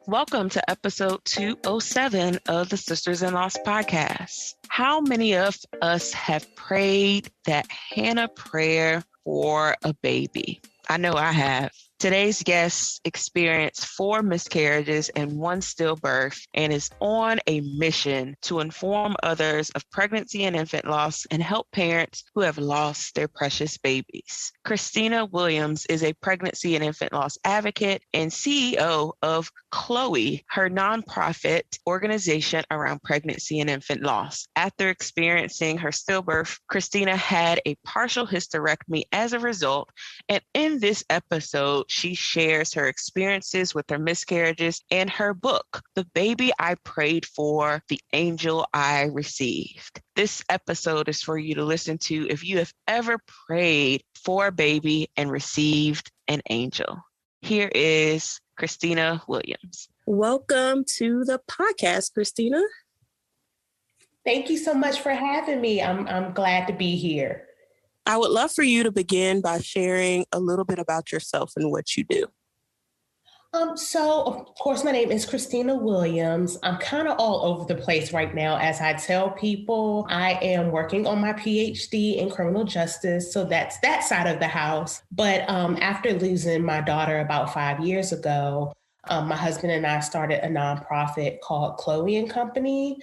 Welcome to episode 207 of the Sisters-in-Laws podcast. How many of us have prayed that Hannah prayer for a baby? I know I have. Today's guest experienced 4 miscarriages and 1 stillbirth and is on a mission to inform others of pregnancy and infant loss and help parents who have lost their precious babies. Christina Williams is a pregnancy and infant loss advocate and CEO of Chloe, her nonprofit organization around pregnancy and infant loss. After experiencing her stillbirth, Christina had a partial hysterectomy as a result, and in this episode, she shares her experiences with her miscarriages and her book, The Baby I Prayed For, The Angel I Received. This episode is for you to listen to if you have ever prayed for a baby and received an angel. Here is Christina Williams. Welcome to the podcast, Christina. Thank you so much for having me. I'm glad to be here. I would love for you to begin by sharing a little bit about yourself and what you do. So, of course, my name is Christina Williams. I'm kind of all over the place right now. As I tell people, I am working on my PhD in criminal justice. So that's that side of the house. But after losing my daughter about 5 years ago, my husband and I started a nonprofit called Chloe and Company.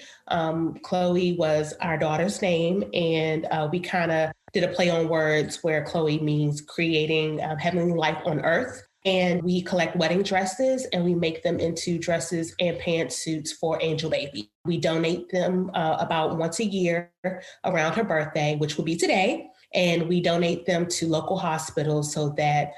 Chloe was our daughter's name, and we kind of did a play on words where Chloe means creating heavenly life on earth. And we collect wedding dresses and we make them into dresses and pantsuits for Angel Baby. We donate them about once a year around her birthday, which will be today. And we donate them to local hospitals so that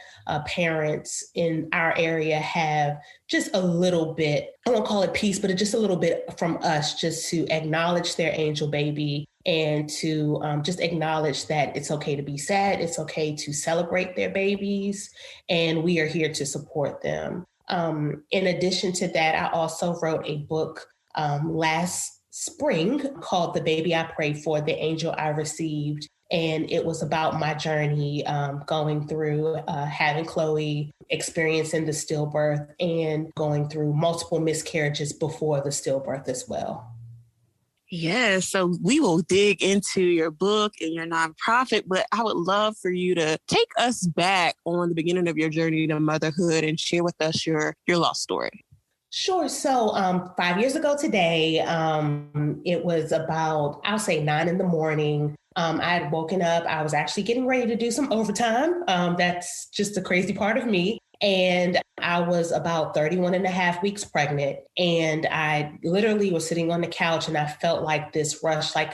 parents in our area have just a little bit, I won't call it peace, but just a little bit from us just to acknowledge their angel baby and to just acknowledge that it's okay to be sad. It's okay to celebrate their babies. And we are here to support them. In addition to that, I also wrote a book last spring called The Baby I Prayed For, The Angel I Received. And it was about my journey going through having Chloe, experiencing the stillbirth, and going through multiple miscarriages before the stillbirth as well. Yeah, so we will dig into your book and your nonprofit, but I would love for you to take us back on the beginning of your journey to motherhood and share with us your lost story. Sure. So 5 years ago today, it was about, I'll say 9 a.m. I had woken up. I was actually getting ready to do some overtime. That's just the crazy part of me. And I was about 31 and a half weeks pregnant. And I literally was sitting on the couch and I felt like this rush, like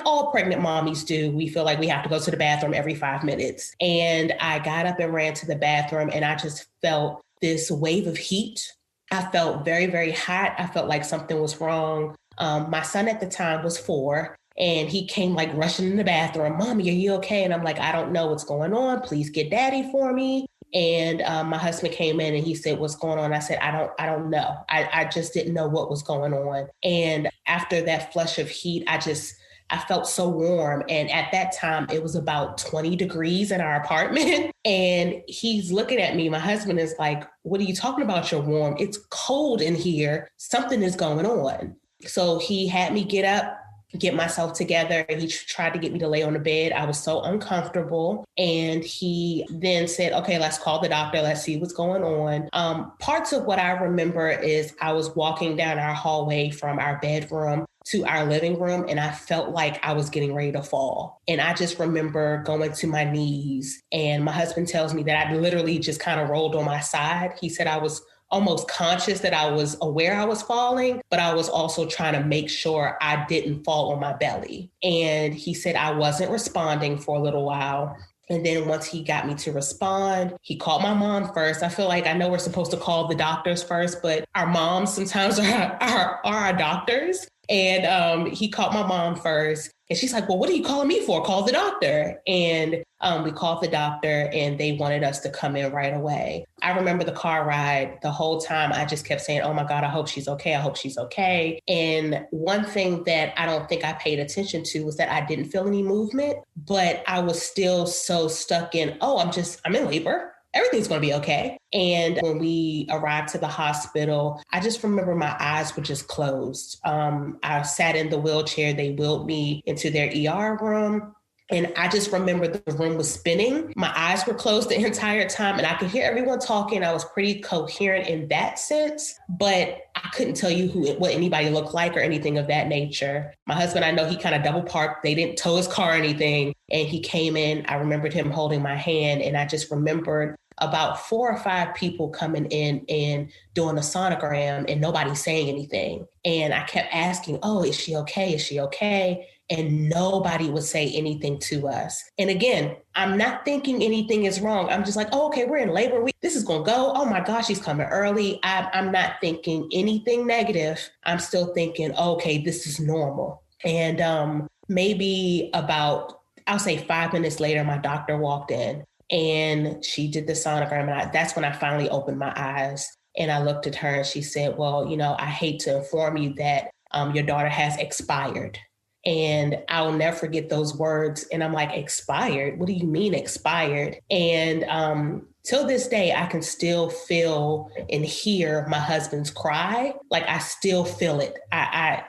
all pregnant mommies do. We feel like we have to go to the bathroom every 5 minutes. And I got up and ran to the bathroom and I just felt this wave of heat. I felt very, very hot. I felt like something was wrong. My son at the time was 4. And he came like rushing in the bathroom. Mommy, are you okay? And I'm like, I don't know what's going on. Please get daddy for me. And my husband came in and he said, what's going on? I said, I don't know. I just didn't know what was going on. And after that flush of heat, I felt so warm. And at that time, it was about 20 degrees in our apartment. And he's looking at me. My husband is like, what are you talking about? You're warm. It's cold in here. Something is going on. So he had me get up, get myself together. He tried to get me to lay on the bed. I was so uncomfortable. And he then said, okay, let's call the doctor. Let's see what's going on. Parts of what I remember is I was walking down our hallway from our bedroom to our living room, and I felt like I was getting ready to fall. And I just remember going to my knees, and my husband tells me that I literally just kind of rolled on my side. He said I was almost conscious that I was aware I was falling, but I was also trying to make sure I didn't fall on my belly. And he said I wasn't responding for a little while. And then once he got me to respond, he called my mom first. I feel like I know we're supposed to call the doctors first, but our moms sometimes are our doctors. And he called my mom first. And she's like, well, what are you calling me for? Call the doctor. And we called the doctor and they wanted us to come in right away. I remember the car ride the whole time. I just kept saying, oh my God, I hope she's okay. I hope she's okay. And one thing that I don't think I paid attention to was that I didn't feel any movement, but I was still so stuck in, I'm in labor. everything's going to be okay. And when we arrived to the hospital, I just remember my eyes were just closed. I sat in the wheelchair. They wheeled me into their ER room. And I just remember the room was spinning. My eyes were closed the entire time and I could hear everyone talking. I was pretty coherent in that sense, but I couldn't tell you what anybody looked like or anything of that nature. My husband, I know he kind of double parked. They didn't tow his car or anything. And he came in. I remembered him holding my hand. And I just remembered about 4 or 5 people coming in and doing a sonogram and nobody saying anything. And I kept asking, oh, is she okay? Is she okay? And nobody would say anything to us. And again, I'm not thinking anything is wrong. I'm just like, oh, okay, we're in labor. This is going to go. Oh my gosh, she's coming early. I'm not thinking anything negative. I'm still thinking, oh, okay, this is normal. And maybe about, I'll say 5 minutes later, my doctor walked in and she did the sonogram. And that's when I finally opened my eyes. And I looked at her and she said, well, I hate to inform you that your daughter has expired. And I'll never forget those words. And I'm like, expired? What do you mean expired? And till this day, I can still feel and hear my husband's cry. Like I still feel it. I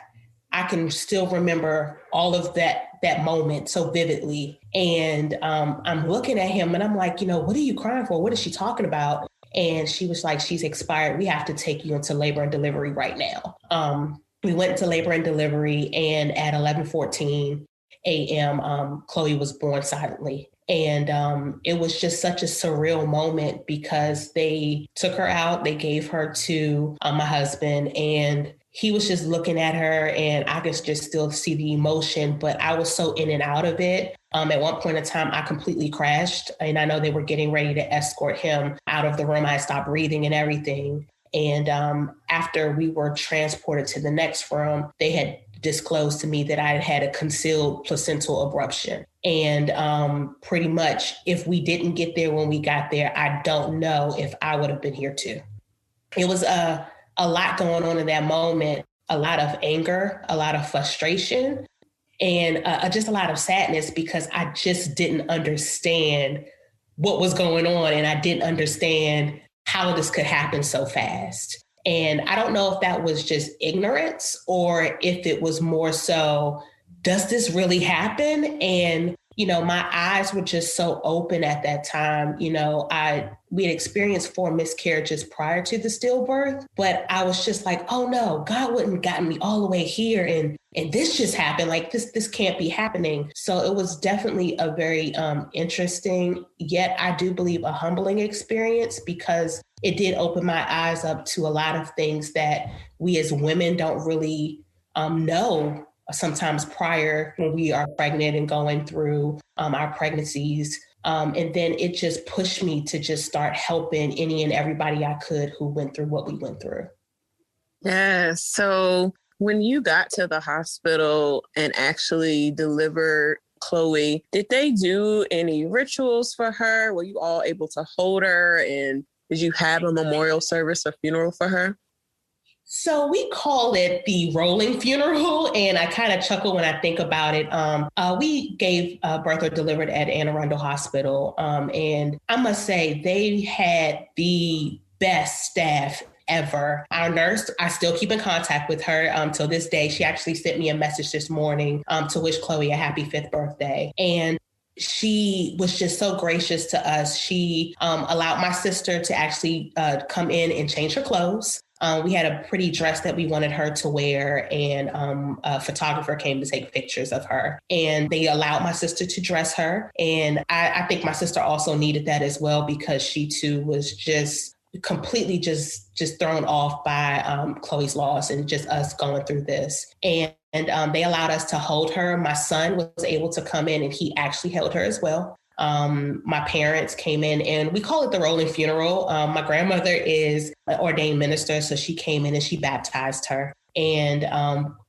can still remember all of that moment so vividly. And I'm looking at him and I'm like, what are you crying for? What is she talking about? And she was like, she's expired. We have to take you into labor and delivery right now. We went into labor and delivery, and at 11:14 a.m., Chloe was born silently. And it was just such a surreal moment because they took her out, they gave her to my husband, and he was just looking at her, and I could just still see the emotion, but I was so in and out of it. At one point in time, I completely crashed, and I know they were getting ready to escort him out of the room. I stopped breathing and everything. And after we were transported to the next room, they had disclosed to me that I had had a concealed placental abruption. And pretty much if we didn't get there when we got there, I don't know if I would have been here too. It was a lot going on in that moment, a lot of anger, a lot of frustration, and just a lot of sadness because I just didn't understand what was going on. And I didn't understand how this could happen so fast. And I don't know if that was just ignorance or if it was more so, does this really happen? And, my eyes were just so open at that time. We had experienced 4 miscarriages prior to the stillbirth, but I was just like, oh no, God wouldn't have gotten me all the way here. And this just happened. Like this can't be happening. So it was definitely a very interesting, yet I do believe a humbling experience because it did open my eyes up to a lot of things that we as women don't really know sometimes prior when we are pregnant and going through our pregnancies. And then it just pushed me to just start helping any and everybody I could who went through what we went through. Yeah. So when you got to the hospital and actually delivered Chloe, did they do any rituals for her? Were you all able to hold her? And did you have a memorial service or funeral for her? So we call it the rolling funeral, and I kind of chuckle when I think about it. We gave birth or delivered at Anne Arundel Hospital, and I must say they had the best staff ever. Our nurse, I still keep in contact with her till this day. She actually sent me a message this morning to wish Chloe a happy 5th birthday. And she was just so gracious to us. She allowed my sister to actually come in and change her clothes. We had a pretty dress that we wanted her to wear, and a photographer came to take pictures of her. And they allowed my sister to dress her. And I think my sister also needed that as well because she too was just completely just thrown off by Chloe's loss and just us going through this. And they allowed us to hold her. My son was able to come in and he actually held her as well. My parents came in and we call it the rolling funeral. My grandmother is an ordained minister, so she came in and she baptized her. And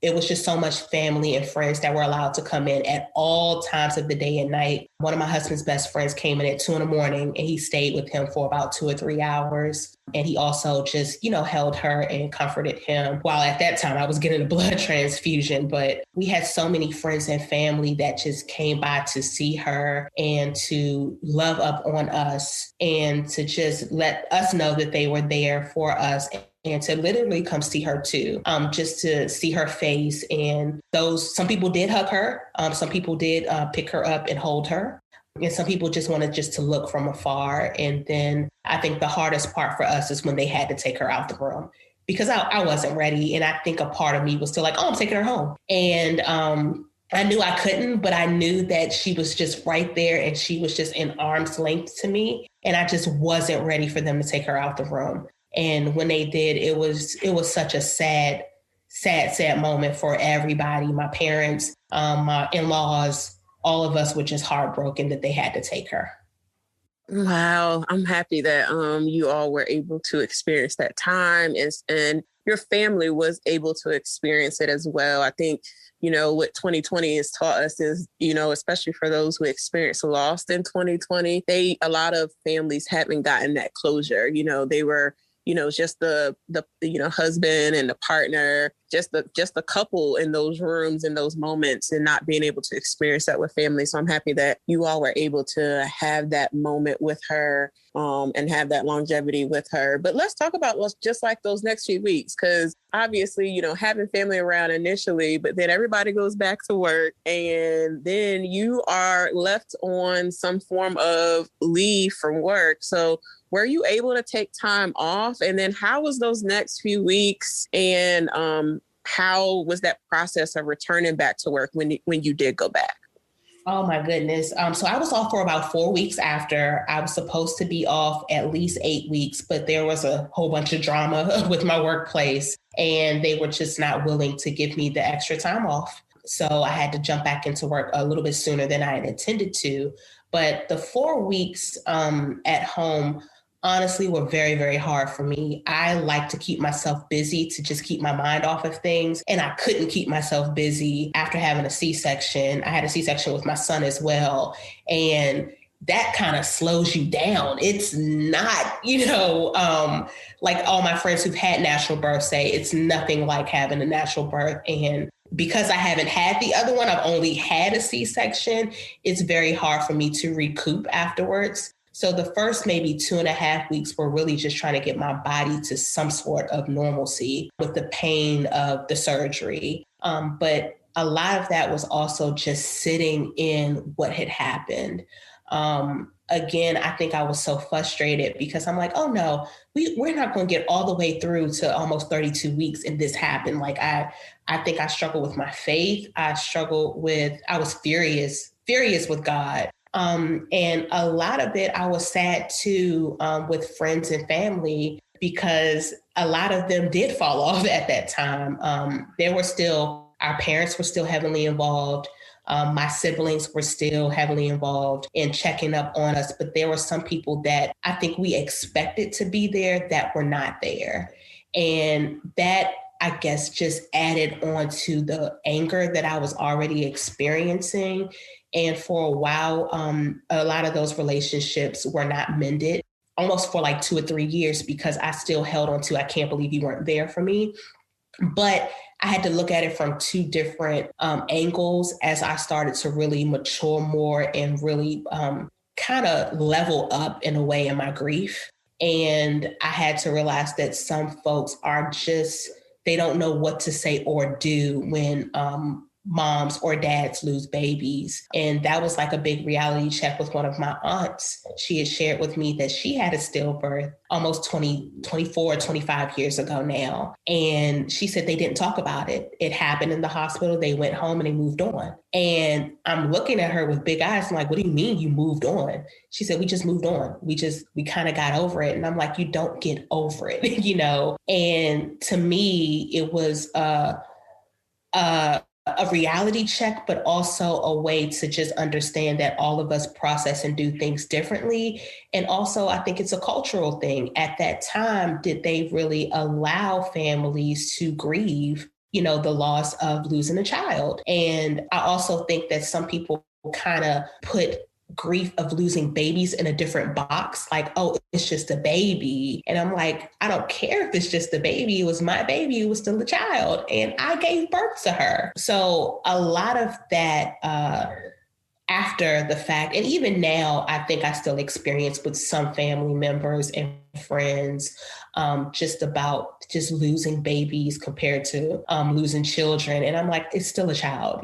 it was just so much family and friends that were allowed to come in at all times of the day and night. One of my husband's best friends came in at 2 a.m. and he stayed with him for about 2 or 3 hours. And he also just, held her and comforted him while at that time I was getting a blood transfusion. But we had so many friends and family that just came by to see her and to love up on us and to just let us know that they were there for us and to literally come see her too, just to see her face. And some people did hug her. Some people did pick her up and hold her. And some people just wanted just to look from afar. And then I think the hardest part for us is when they had to take her out the room because I wasn't ready. And I think a part of me was still like, oh, I'm taking her home. And I knew I couldn't, but I knew that she was just right there and she was just in arm's length to me. And I just wasn't ready for them to take her out the room. And when they did, it was such a sad moment for everybody. My parents, my in-laws, all of us were just heartbroken that they had to take her. Wow. I'm happy that you all were able to experience that time and your family was able to experience it as well. I think, what 2020 has taught us is, especially for those who experienced loss in 2020, a lot of families haven't gotten that closure. They were just the husband and the partner, just the couple in those rooms, in those moments, and not being able to experience that with family. So I'm happy that you all were able to have that moment with her and have that longevity with her. But let's talk about just like those next few weeks, because obviously, having family around initially, but then everybody goes back to work and then you are left on some form of leave from work. So were you able to take time off? And then how was those next few weeks? And how was that process of returning back to work when you did go back? Oh, my goodness. So I was off for about 4 weeks after. I was supposed to be off at least 8 weeks, but there was a whole bunch of drama with my workplace and they were just not willing to give me the extra time off. So I had to jump back into work a little bit sooner than I had intended to. But the 4 weeks at home honestly were very, very hard for me. I like to keep myself busy to just keep my mind off of things. And I couldn't keep myself busy after having a C-section. I had a C-section with my son as well. And that kind of slows you down. It's not, like all my friends who've had natural birth say, it's nothing like having a natural birth. And because I haven't had the other one, I've only had a C-section. It's very hard for me to recoup afterwards. So the first maybe 2.5 weeks were really just trying to get my body to some sort of normalcy with the pain of the surgery. But a lot of that was also just sitting in what had happened. Again, I think I was so frustrated because I'm like, oh no, we're not going to get all the way through to almost 32 weeks and this happened. Like I think I struggled with my faith. I was furious with God. And a lot of it, I was sad too, with friends and family, because a lot of them did fall off at that time. Our parents were still heavily involved. My siblings were still heavily involved in checking up on us, but there were some people that I think we expected to be there that were not there. And that, I guess, just added on to the anger that I was already experiencing. And for a while, a lot of those relationships were not mended, almost for like 2 or 3 years, because I still held on to, I can't believe you weren't there for me. But I had to look at it from 2 different angles as I started to really mature more and really kind of level up in a way in my grief. And I had to realize that some folks they don't know what to say or do when moms or dads lose babies. And that was like a big reality check with one of my aunts. She had shared with me that she had a stillbirth almost 24, 25 years ago now. And she said they didn't talk about it. It happened in the hospital. They went home and they moved on. And I'm looking at her with big eyes. I'm like, what do you mean you moved on? She said, we just moved on. We kind of got over it. And I'm like, you don't get over it, And to me, it was a reality check, but also a way to just understand that all of us process and do things differently. And also, I think it's a cultural thing. At that time, did they really allow families to grieve the loss of losing a child. And I also think that some people kind of put grief of losing babies in a different box, like, oh, it's just a baby. And I'm like, I don't care if it's just a baby. It was my baby. It was still a child. And I gave birth to her. So a lot of that after the fact, and even now, I think I still experience with some family members and friends, just about just losing babies compared to losing children. And I'm like, it's still a child,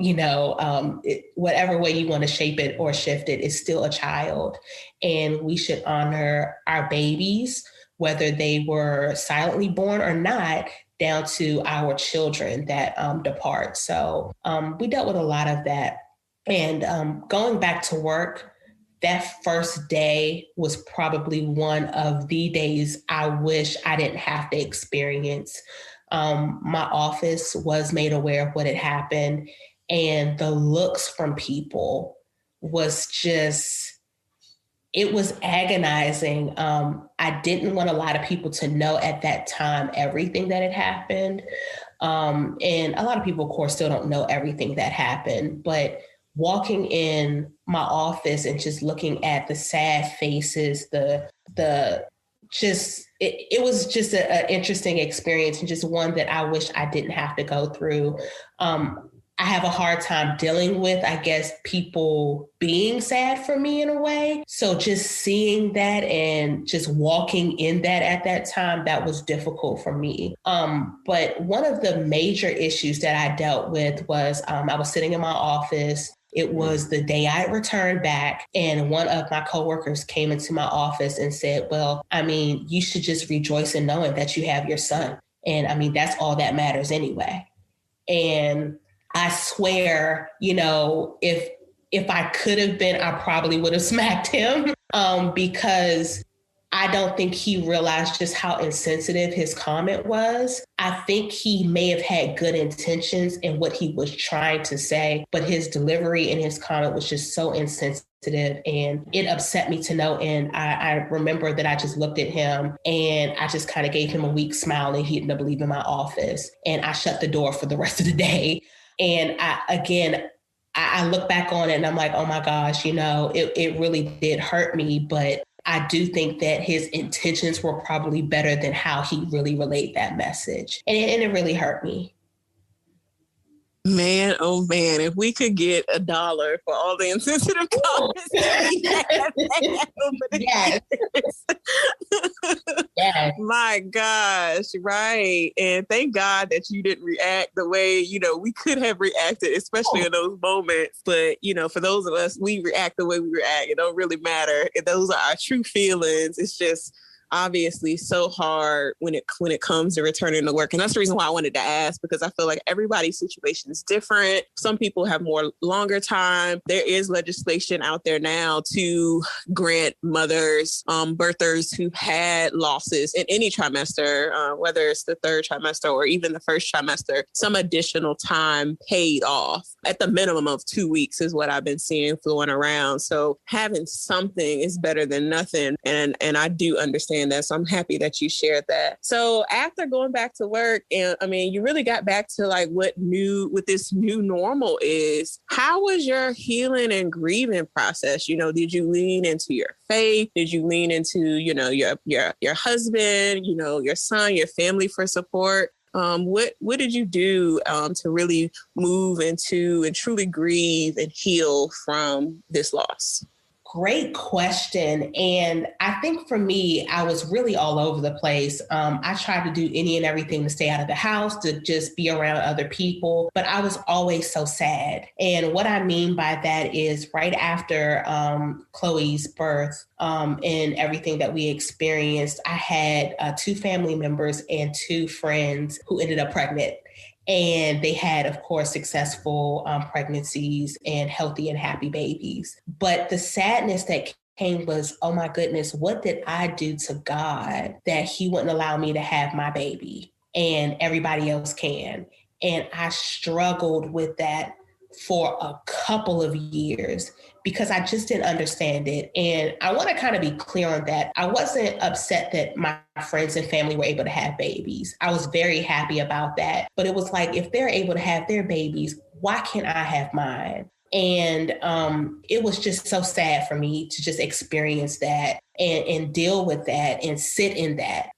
whatever way you want to shape it or shift it, it's still a child. And we should honor our babies, whether they were silently born or not, down to our children that depart. So we dealt with a lot of that. And going back to work, that first day was probably one of the days I wish I didn't have to experience. My office was made aware of what had happened, and the looks from people was just, it was agonizing. I didn't want a lot of people to know at that time everything that had happened. And a lot of people, of course, still don't know everything that happened, but walking in my office and just looking at the sad faces, it was just an interesting experience, and just one that I wish I didn't have to go through. I have a hard time dealing with, I guess, people being sad for me in a way. So just seeing that and just walking in that at that time, that was difficult for me. But one of the major issues that I dealt with was I was sitting in my office. It was the day I returned back, and one of my coworkers came into my office and said, well, I mean, you should just rejoice in knowing that you have your son. And I mean, that's all that matters anyway. And I swear, if I could have been, I probably would have smacked him because I don't think he realized just how insensitive his comment was. I think he may have had good intentions in what he was trying to say, but his delivery and his comment was just so insensitive, and it upset me to no end. I remember that I just looked at him and I just kind of gave him a weak smile, and he ended up leaving my office, and I shut the door for the rest of the day. And I look back on it and I'm like, oh my gosh, it really did hurt me, but I do think that his intentions were probably better than how he really relayed that message. And it really hurt me. Man, oh man, if we could get $1 for all the insensitive comments that we had over the years. Yes. My gosh, right. And thank God that you didn't react the way, we could have reacted, especially in those moments. But, for those of us, we react the way we react. It don't really matter. Those are our true feelings. It's just obviously so hard when it comes to returning to work. And that's the reason why I wanted to ask, because I feel like everybody's situation is different. Some people have more longer time. There is legislation out there now to grant mothers, birthers who've had losses in any trimester, whether it's the third trimester or even the first trimester, some additional time paid off. At the minimum of 2 weeks is what I've been seeing flowing around. So having something is better than nothing. And I do understand that. So I'm happy that you shared that. So after going back to work, and I mean, you really got back to like what this new normal is. How was your healing and grieving process? Did you lean into your faith? Did you lean into, your husband, your son, your family for support? What did you do to really move into and truly grieve and heal from this loss? Great question. And I think for me, I was really all over the place. I tried to do any and everything to stay out of the house, to just be around other people, but I was always so sad. And what I mean by that is right after Chloe's birth and everything that we experienced, I had 2 family members and 2 friends who ended up pregnant. And they had, of course, successful pregnancies and healthy and happy babies. But the sadness that came was, oh my goodness, what did I do to God that he wouldn't allow me to have my baby and everybody else can? And I struggled with that for a couple of years because I just didn't understand it. And I want to kind of be clear on that. I wasn't upset that my friends and family were able to have babies. I was very happy about that. But it was like, if they're able to have their babies, why can't I have mine? And it was just so sad for me to just experience that and deal with that and sit in that.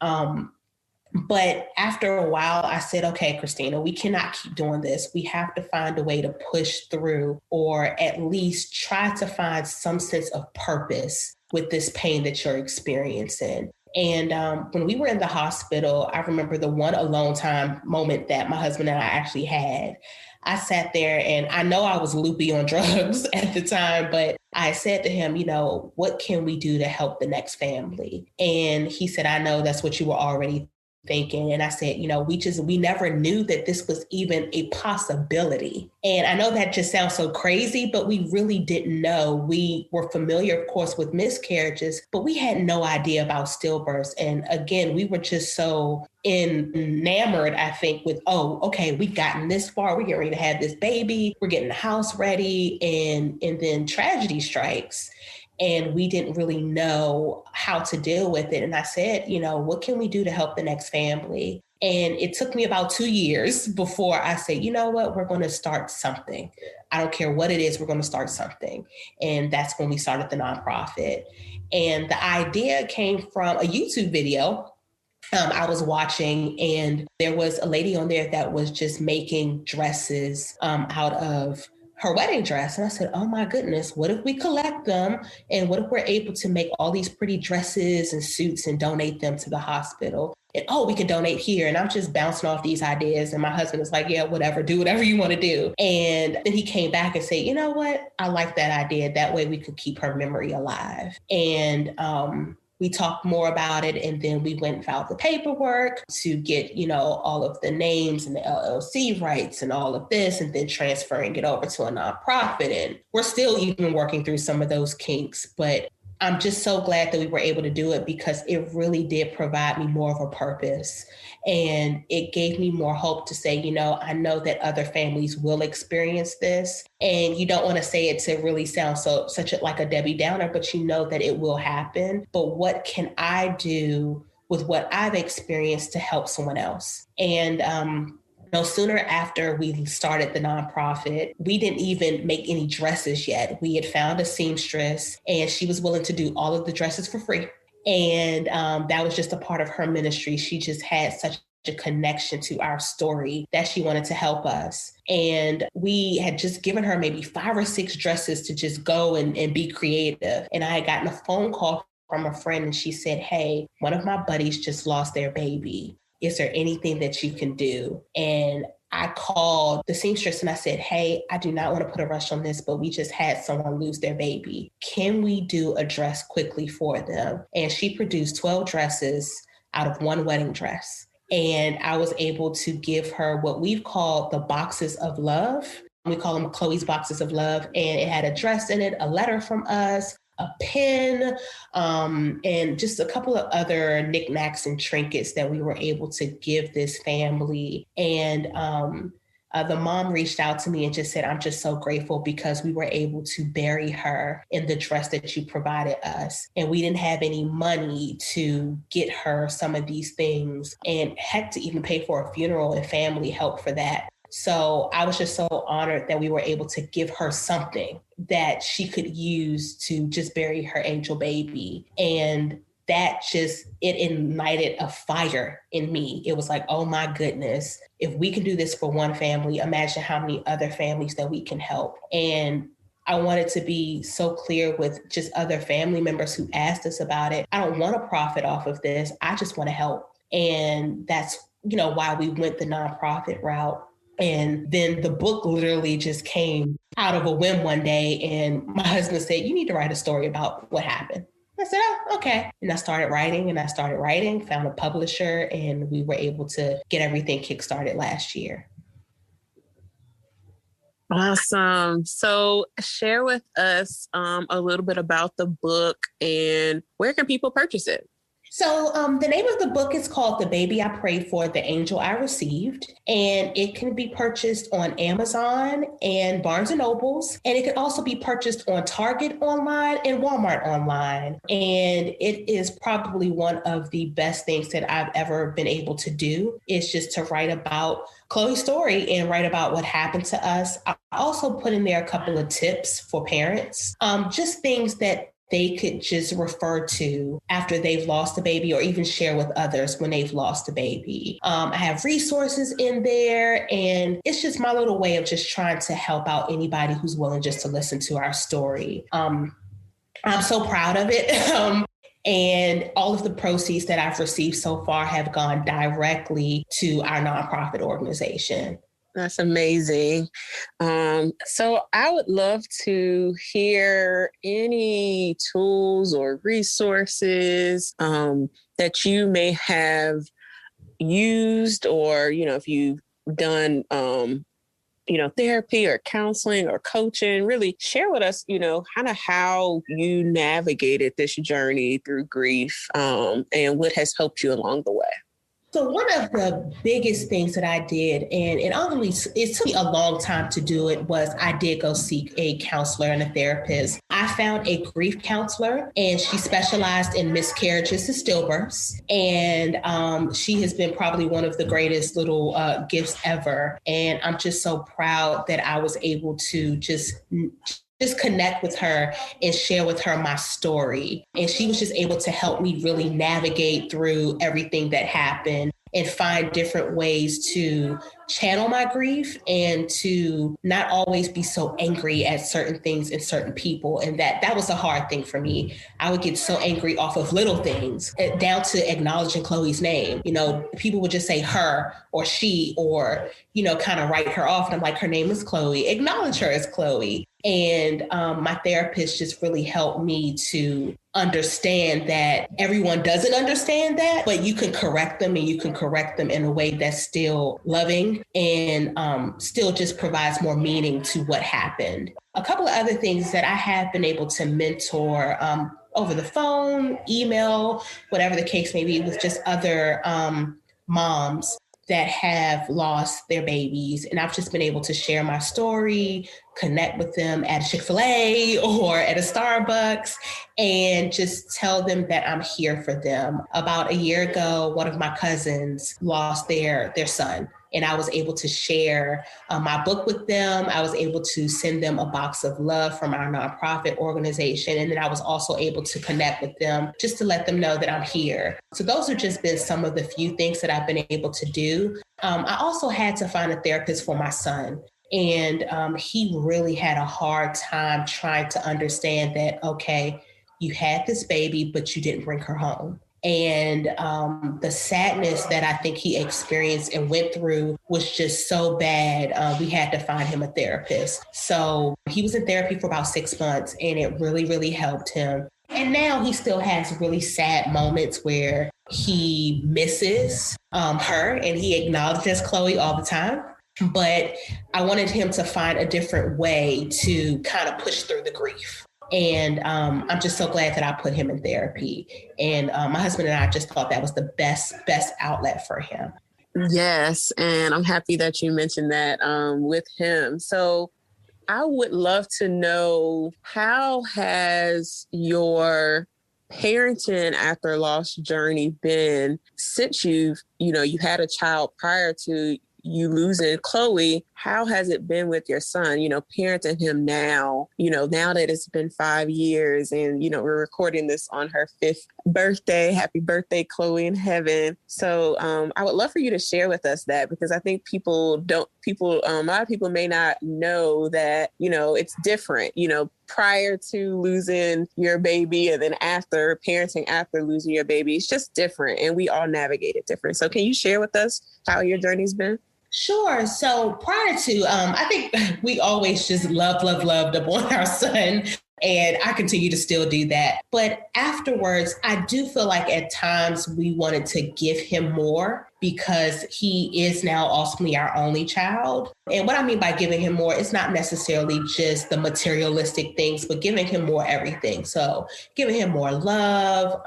But after a while, I said, okay, Christina, we cannot keep doing this. We have to find a way to push through, or at least try to find some sense of purpose with this pain that you're experiencing. And when we were in the hospital, I remember the one alone time moment that my husband and I actually had. I sat there, and I know I was loopy on drugs at the time, but I said to him, what can we do to help the next family? And he said, I know that's what you were already thinking. And I said, we never knew that this was even a possibility. And I know that just sounds so crazy, but we really didn't know. We were familiar, of course, with miscarriages, but we had no idea about stillbirths. And again, we were just so enamored, I think, with, okay, we've gotten this far. We're getting ready to have this baby. We're getting the house ready. And then tragedy strikes. And we didn't really know how to deal with it. And I said, what can we do to help the next family? And it took me about 2 years before I said, you know what, we're going to start something. I don't care what it is, we're going to start something. And that's when we started the nonprofit. And the idea came from a YouTube video I was watching, and there was a lady on there that was just making dresses out of her wedding dress. And I said, oh my goodness, what if we collect them? And what if we're able to make all these pretty dresses and suits and donate them to the hospital? And we can donate here. And I'm just bouncing off these ideas. And my husband is like, yeah, whatever, do whatever you want to do. And then he came back and said, you know what? I like that idea. That way we could keep her memory alive. And we talked more about it, and then we went and filed the paperwork to get, all of the names and the LLC rights and all of this, and then transferring it over to a nonprofit. And we're still even working through some of those kinks, but I'm just so glad that we were able to do it, because it really did provide me more of a purpose. And it gave me more hope to say, I know that other families will experience this. And you don't want to say it to really sound like a Debbie Downer, but you know that it will happen. But what can I do with what I've experienced to help someone else? And no sooner after we started the nonprofit, we didn't even make any dresses yet. We had found a seamstress, and she was willing to do all of the dresses for free. And that was just a part of her ministry. She just had such a connection to our story that she wanted to help us. And we had just given her maybe 5 or 6 dresses to just go and be creative. And I had gotten a phone call from a friend, and she said, hey, one of my buddies just lost their baby. Is there anything that you can do? And I called the seamstress and I said, hey, I do not want to put a rush on this, but we just had someone lose their baby. Can we do a dress quickly for them? And she produced 12 dresses out of one wedding dress. And I was able to give her what we've called the boxes of love. We call them Chloe's boxes of love. And it had a dress in it, a letter from us, a pen, and just a couple of other knickknacks and trinkets that we were able to give this family. And the mom reached out to me and just said, I'm just so grateful because we were able to bury her in the dress that you provided us. And we didn't have any money to get her some of these things, and had to even pay for a funeral and family help for that. So I was just so honored that we were able to give her something that she could use to just bury her angel baby. And that just, it ignited a fire in me. It was like, oh my goodness, if we can do this for one family, imagine how many other families that we can help. And I wanted to be so clear with just other family members who asked us about it. I don't want to profit off of this. I just want to help. And that's, why we went the nonprofit route. And then the book literally just came out of a whim one day. And my husband said, you need to write a story about what happened. I said, oh, okay. And I started writing, found a publisher, and we were able to get everything kickstarted last year. Awesome. So share with us a little bit about the book and where can people purchase it? So the name of the book is called The Baby I Prayed For, The Angel I Received, and it can be purchased on Amazon and Barnes & Nobles, and it can also be purchased on Target online and Walmart online. And it is probably one of the best things that I've ever been able to do, is just to write about Chloe's story and write about what happened to us. I also put in there a couple of tips for parents, just things that they could just refer to after they've lost a baby, or even share with others when they've lost a baby. I have resources in there, and it's just my little way of just trying to help out anybody who's willing just to listen to our story. I'm so proud of it. And all of the proceeds that I've received so far have gone directly to our nonprofit organization. That's amazing. So I would love to hear any tools or resources that you may have used, or, if you've done, therapy or counseling or coaching. Really share with us, kind of how you navigated this journey through grief, and what has helped you along the way. So one of the biggest things that I did, and it took me a long time to do it, was I did go seek a counselor and a therapist. I found a grief counselor, and she specialized in miscarriages and stillbirths. And she has been probably one of the greatest little gifts ever. And I'm just so proud that I was able to just connect with her and share with her my story. And she was just able to help me really navigate through everything that happened and find different ways to channel my grief and to not always be so angry at certain things and certain people. And that was a hard thing for me. I would get so angry off of little things, down to acknowledging Chloe's name. People would just say her or she, or, kind of write her off. And I'm like, her name is Chloe. Acknowledge her as Chloe. And my therapist just really helped me to understand that everyone doesn't understand that, but you can correct them, and you can correct them in a way that's still loving and still just provides more meaning to what happened. A couple of other things that I have been able to mentor over the phone, email, whatever the case may be, with just other moms that have lost their babies. And I've just been able to share my story, connect with them at a Chick-fil-A or at a Starbucks, and just tell them that I'm here for them. About a year ago, one of my cousins lost their son. And I was able to share my book with them. I was able to send them a box of love from our nonprofit organization. And then I was also able to connect with them just to let them know that I'm here. So those have just been some of the few things that I've been able to do. I also had to find a therapist for my son. And he really had a hard time trying to understand that, okay, you had this baby, but you didn't bring her home. And the sadness that I think he experienced and went through was just so bad. We had to find him a therapist. So he was in therapy for about 6 months, and it really, really helped him. And now he still has really sad moments where he misses her, and he acknowledges Chloe all the time. But I wanted him to find a different way to kind of push through the grief. And I'm just so glad that I put him in therapy. And my husband and I just thought that was the best outlet for him. Yes. And I'm happy that you mentioned that with him. So I would love to know, how has your parenting after loss journey been since you had a child prior to you losing Chloe? How has it been with your son, parenting him now, now that it's been 5 years and, we're recording this on her 5th birthday. Happy birthday, Chloe in heaven. So I would love for you to share with us that, because I think a lot of people may not know that, it's different, prior to losing your baby and then after parenting after losing your baby. It's just different, and we all navigate it different. So can you share with us how your journey's been? Sure. So prior to, I think we always just loved upon our son. And I continue to still do that. But afterwards, I do feel like at times we wanted to give him more, because he is now ultimately our only child. And what I mean by giving him more, it's not necessarily just the materialistic things, but giving him more everything. So giving him more love,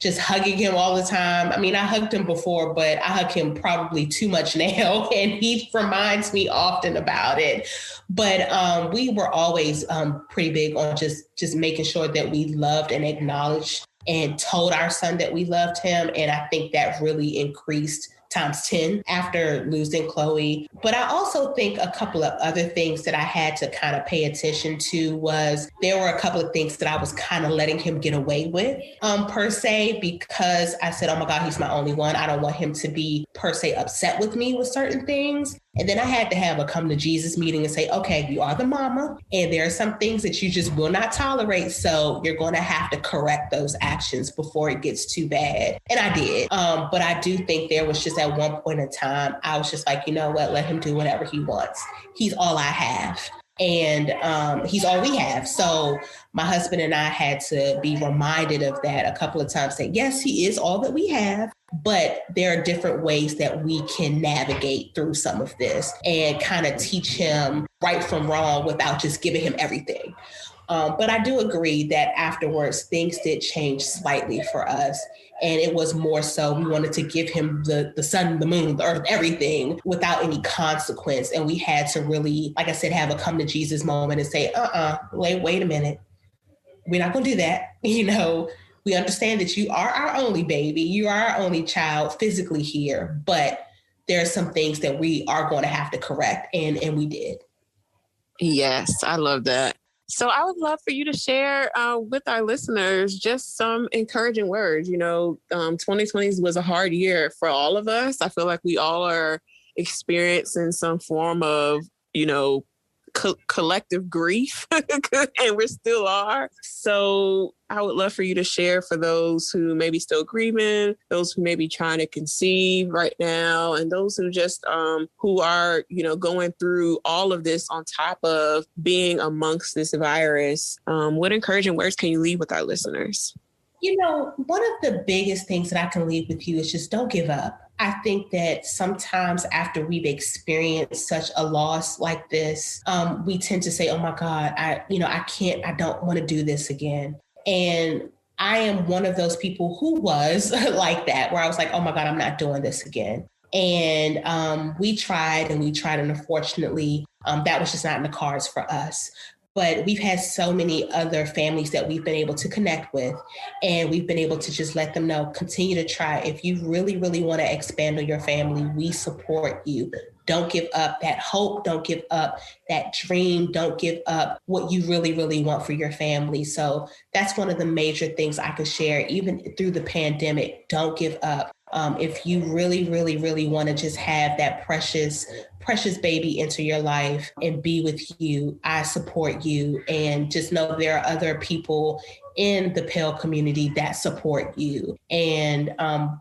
just hugging him all the time. I mean, I hugged him before, but I hug him probably too much now. And he reminds me often about it. But we were always pretty big on just making sure that we loved and acknowledged and told our son that we loved him. And I think that really increased times 10 after losing Chloe. But I also think a couple of other things that I had to kind of pay attention to was there were a couple of things that I was kind of letting him get away with per se, because I said, oh my God, he's my only one. I don't want him to be per se upset with me with certain things. And then I had to have a come to Jesus meeting and say, okay, you are the mama, and there are some things that you just will not tolerate. So you're going to have to correct those actions before it gets too bad. And I did. But I do think there was just at one point in time, I was just like, you know what, let him do whatever he wants. He's all I have. And he's all we have. So my husband and I had to be reminded of that a couple of times, that yes, he is all that we have, but there are different ways that we can navigate through some of this and kind of teach him right from wrong without just giving him everything. But I do agree that afterwards, things did change slightly for us. And it was more so we wanted to give him the sun, the moon, the earth, everything without any consequence. And we had to really, like I said, have a come to Jesus moment and say, wait a minute. We're not going to do that. You know, we understand that you are our only baby. You are our only child physically here. But there are some things that we are going to have to correct. And we did. Yes, I love that. So I would love for you to share with our listeners just some encouraging words. You know, 2020 was a hard year for all of us. I feel like we all are experiencing some form of, you know, collective grief, and we still are. So I would love for you to share for those who may be still grieving, those who may be trying to conceive right now, and those who just who are, you know, going through all of this on top of being amongst this virus. What encouraging words can you leave with our listeners? You know, one of the biggest things that I can leave with you is just don't give up. I think that sometimes after we've experienced such a loss like this, we tend to say, oh my God, I don't want to do this again. And I am one of those people who was like that, where I was like, oh my God, I'm not doing this again. And we tried, and unfortunately, that was just not in the cards for us. But we've had so many other families that we've been able to connect with, and we've been able to just let them know, continue to try. If you really, really want to expand on your family, we support you. Don't give up that hope. Don't give up that dream. Don't give up what you really, really want for your family. So that's one of the major things I can share, even through the pandemic. Don't give up. If you really, really, really want to just have that precious baby into your life and be with you, I support you. And just know there are other people in the PALE community that support you. And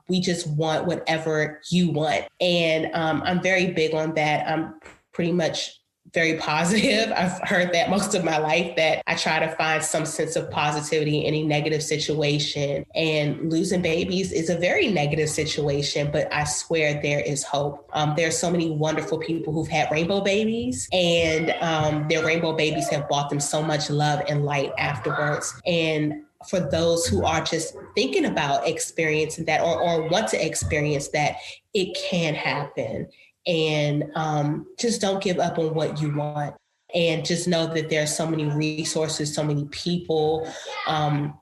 we just want whatever you want. And I'm very big on that. I'm pretty much very positive. I've heard that most of my life, that I try to find some sense of positivity in any negative situation. And losing babies is a very negative situation, but I swear there is hope. There are so many wonderful people who've had rainbow babies, and their rainbow babies have brought them so much love and light afterwards. And for those who are just thinking about experiencing that or want to experience that, it can happen. And just don't give up on what you want. And just know that there's so many resources, so many people, and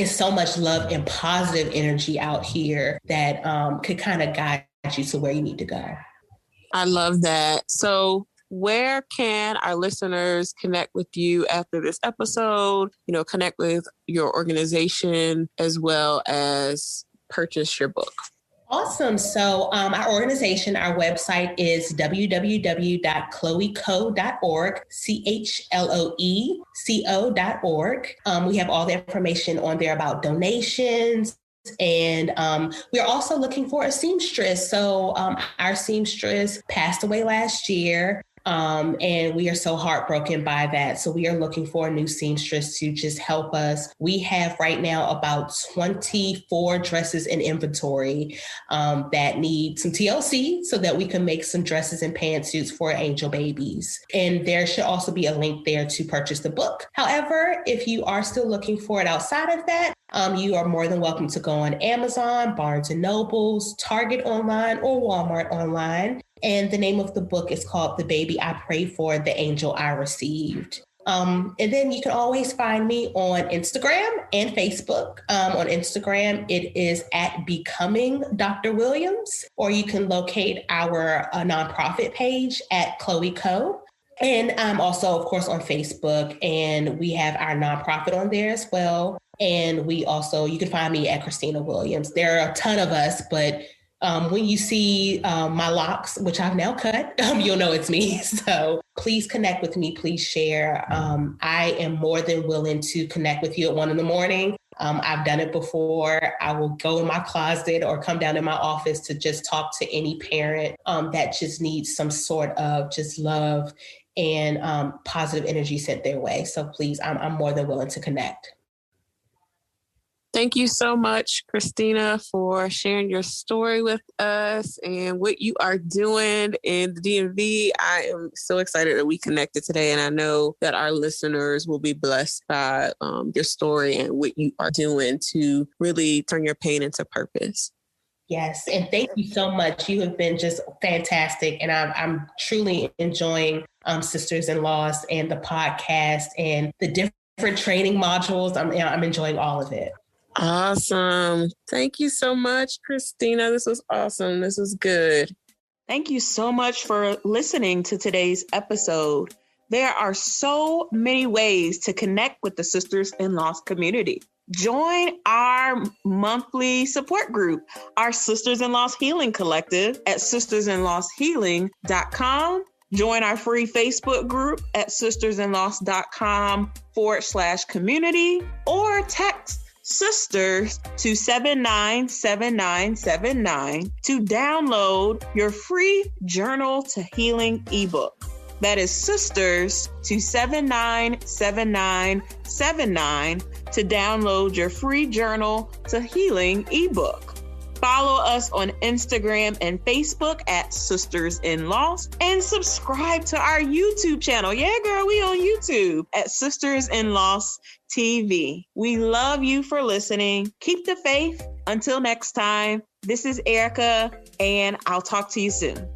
so much love and positive energy out here that could kind of guide you to where you need to go. I love that. So where can our listeners connect with you after this episode, you know, connect with your organization as well as purchase your book? Awesome. So our organization, our website is www.chloeco.org, CHLOECO.org. We have all the information on there about donations. And we're also looking for a seamstress. So our seamstress passed away last year. And we are so heartbroken by that. So we are looking for a new seamstress to just help us. We have right now about 24 dresses in inventory that need some TLC so that we can make some dresses and pantsuits for angel babies. And there should also be a link there to purchase the book. However, if you are still looking for it outside of that, You are more than welcome to go on Amazon, Barnes and Nobles, Target online, or Walmart online. And the name of the book is called The Baby I Prayed For, The Angel I Received. And then you can always find me on Instagram and Facebook. On Instagram, it is at Becoming Dr. Williams, or you can locate our nonprofit page at Chloe Co. And I'm also, of course, on Facebook, and we have our nonprofit on there as well. And you can find me at Christina Williams. There are a ton of us, but when you see my locks, which I've now cut, you'll know it's me. So please connect with me. Please share. I am more than willing to connect with you at 1 a.m. I've done it before. I will go in my closet or come down in my office to just talk to any parent that just needs some sort of just love and positive energy sent their way. So please, I'm more than willing to connect. Thank you so much, Christina, for sharing your story with us and what you are doing in the DMV. I am so excited that we connected today, and I know that our listeners will be blessed by your story and what you are doing to really turn your pain into purpose. Yes, and thank you so much. You have been just fantastic, and I'm truly enjoying Sisters in Loss and the podcast and the different training modules. I'm enjoying all of it. Awesome. Thank you so much, Christina. This was awesome. This was good. Thank you so much for listening to today's episode. There are so many ways to connect with the Sisters in Loss community. Join our monthly support group, our Sisters in Loss Healing Collective at sistersinlosshealing.com. Join our free Facebook group at sistersinloss.com/community, or text Sisters to 797979 to download your free Journal to Healing ebook. That is Sisters to 797979 to download your free Journal to Healing ebook. Follow us on Instagram and Facebook at Sisters in Loss, and subscribe to our YouTube channel. Yeah, girl, we on YouTube at Sisters in Loss TV. We love you for listening. Keep the faith. Until next time, this is Erica, and I'll talk to you soon.